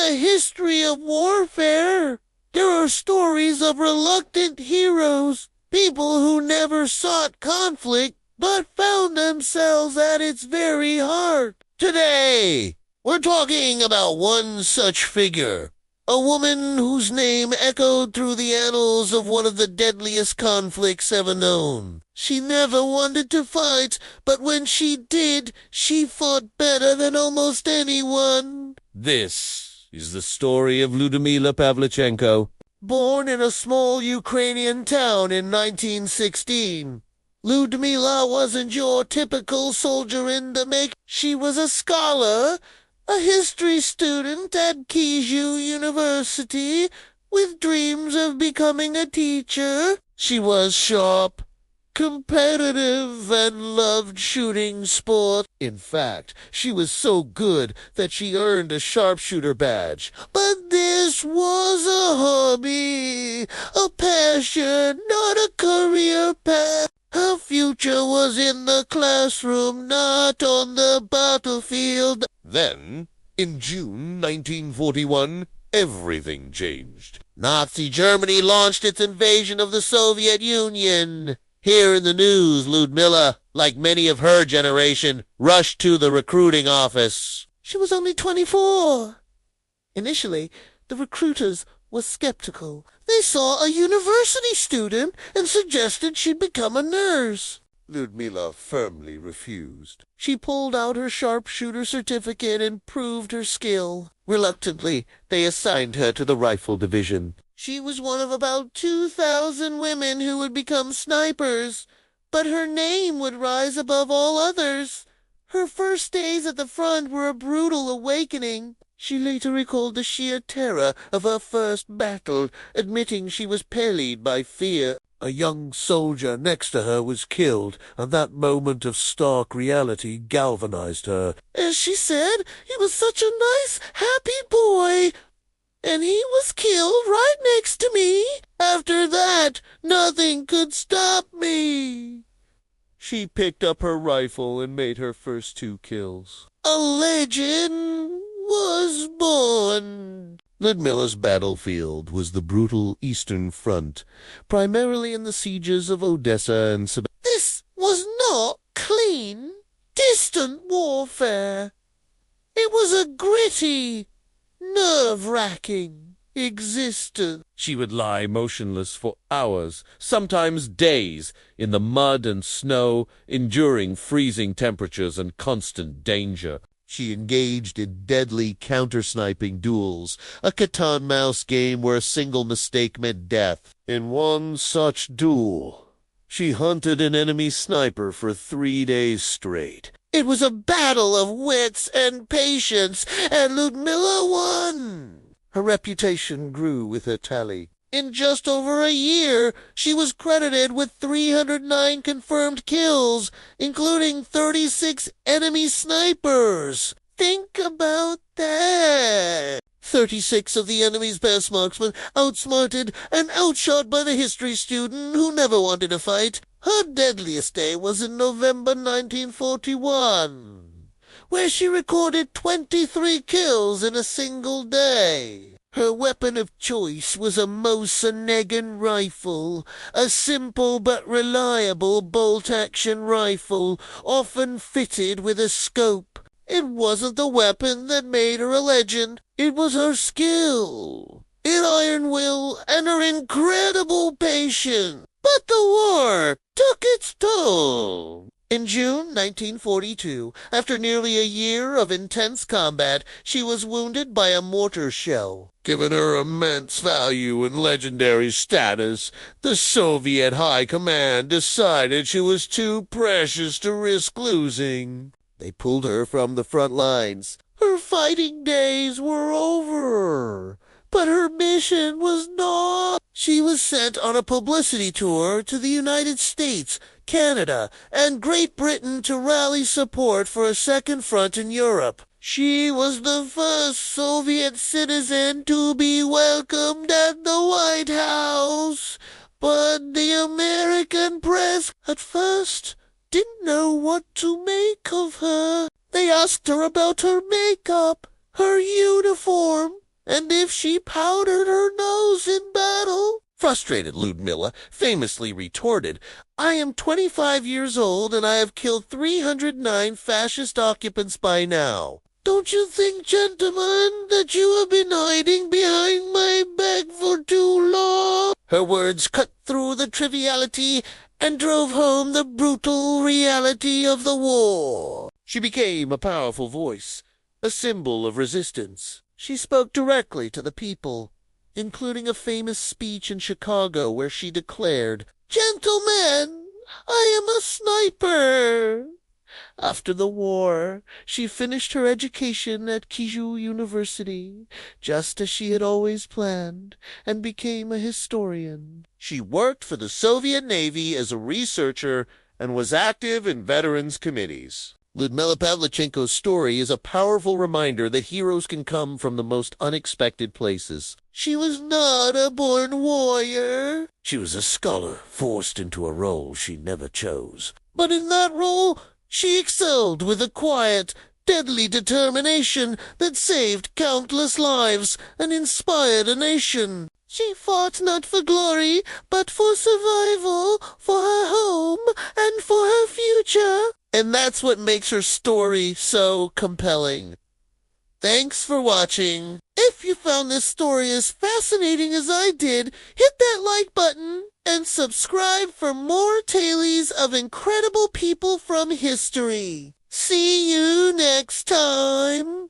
the history of warfare, there are stories of reluctant heroes, people who never sought conflict but found themselves at its very heart. Today, we're talking about one such figure, a woman whose name echoed through the annals of one of the deadliest conflicts ever known. She never wanted to fight, but when she did, she fought better than almost anyone. This is the story of Lyudmila Pavlichenko, born in a small Ukrainian town in 1916. Lyudmila wasn't your typical soldier in the make. She was a scholar, a history student at Kyushu University, with dreams of becoming a teacher. She was sharp, competitive, and loved shooting sport. In fact, she was so good that she earned a sharpshooter badge. But this was a hobby, a passion, not a career path. Her future was in the classroom, not on the battlefield. Then, in June 1941, everything changed. Nazi Germany launched its invasion of the Soviet Union. Here in the news, Lyudmila, like many of her generation, rushed to the recruiting office. She was only 24. Initially, the recruiters were skeptical. They saw a university student and suggested she become a nurse. Lyudmila firmly refused. She pulled out her sharpshooter certificate and proved her skill. Reluctantly, they assigned her to the rifle division. She was one of about 2,000 women who would become snipers, but her name would rise above all others. Her first days at the front were a brutal awakening. She later recalled the sheer terror of her first battle, admitting she was pallied by fear. A young soldier next to her was killed, and that moment of stark reality galvanized her. As she said, he was such a nice, happy boy, and he was killed right next to me. After that, nothing could stop me. She picked up her rifle and made her first 2 kills. A legend was born. Lyudmila's battlefield was the brutal Eastern Front, primarily in the sieges of Odessa and Sebastopol. This was not clean, distant warfare. It was a gritty, nerve-wracking existence. She would lie motionless for hours, sometimes days, in the mud and snow, enduring freezing temperatures and constant danger. She engaged in deadly counter-sniping duels, a cat-and-mouse game where a single mistake meant death. In one such duel, she hunted an enemy sniper for 3 days straight. It was a battle of wits and patience, and Lyudmila won. Her reputation grew with her tally. In just over a year, she was credited with 309 confirmed kills, including 36 enemy snipers. Think about that. 36 of the enemy's best marksmen outsmarted and outshot by the history student who never wanted to fight. Her deadliest day was in November 1941, where she recorded 23 kills in a single day. Her weapon of choice was a Mosin-Nagant rifle, a simple but reliable bolt-action rifle, often fitted with a scope. It wasn't the weapon that made her a legend. It was her skill, her iron will, and her incredible patience. But the war took its toll. In June 1942, after nearly a year of intense combat, she was wounded by a mortar shell. Given her immense value and legendary status, the Soviet High Command decided she was too precious to risk losing. They pulled her from the front lines. Her fighting days were over, but her mission was not. She was sent on a publicity tour to the United States, Canada, and Great Britain to rally support for a second front in Europe. She was the first Soviet citizen to be welcomed at the White House, but the American press at first didn't know what to make of her. They asked her about her makeup, her uniform, And if she powdered her nose in battle, frustrated Ludmilla famously retorted, I am 25 years old and I have killed 309 fascist occupants by now. Don't you think, gentlemen, that you have been hiding behind my back for too long? Her words cut through the triviality and drove home the brutal reality of the war. She became a powerful voice, a symbol of resistance. She spoke directly to the people, including a famous speech in Chicago where she declared, Gentlemen, I am a sniper. After the war, she finished her education at Kyushu University, just as she had always planned, and became a historian. She worked for the Soviet Navy as a researcher and was active in veterans committees. Ludmilla Pavlichenko's story is a powerful reminder that heroes can come from the most unexpected places. She was not a born warrior. She was a scholar forced into a role she never chose. But in that role, she excelled with a quiet, deadly determination that saved countless lives and inspired a nation. She fought not for glory, but for survival, for her home, and for her future. And that's what makes her story so compelling. Thanks for watching. If you found this story as fascinating as I did, hit that like button and subscribe for more tales of incredible people from history. See you next time.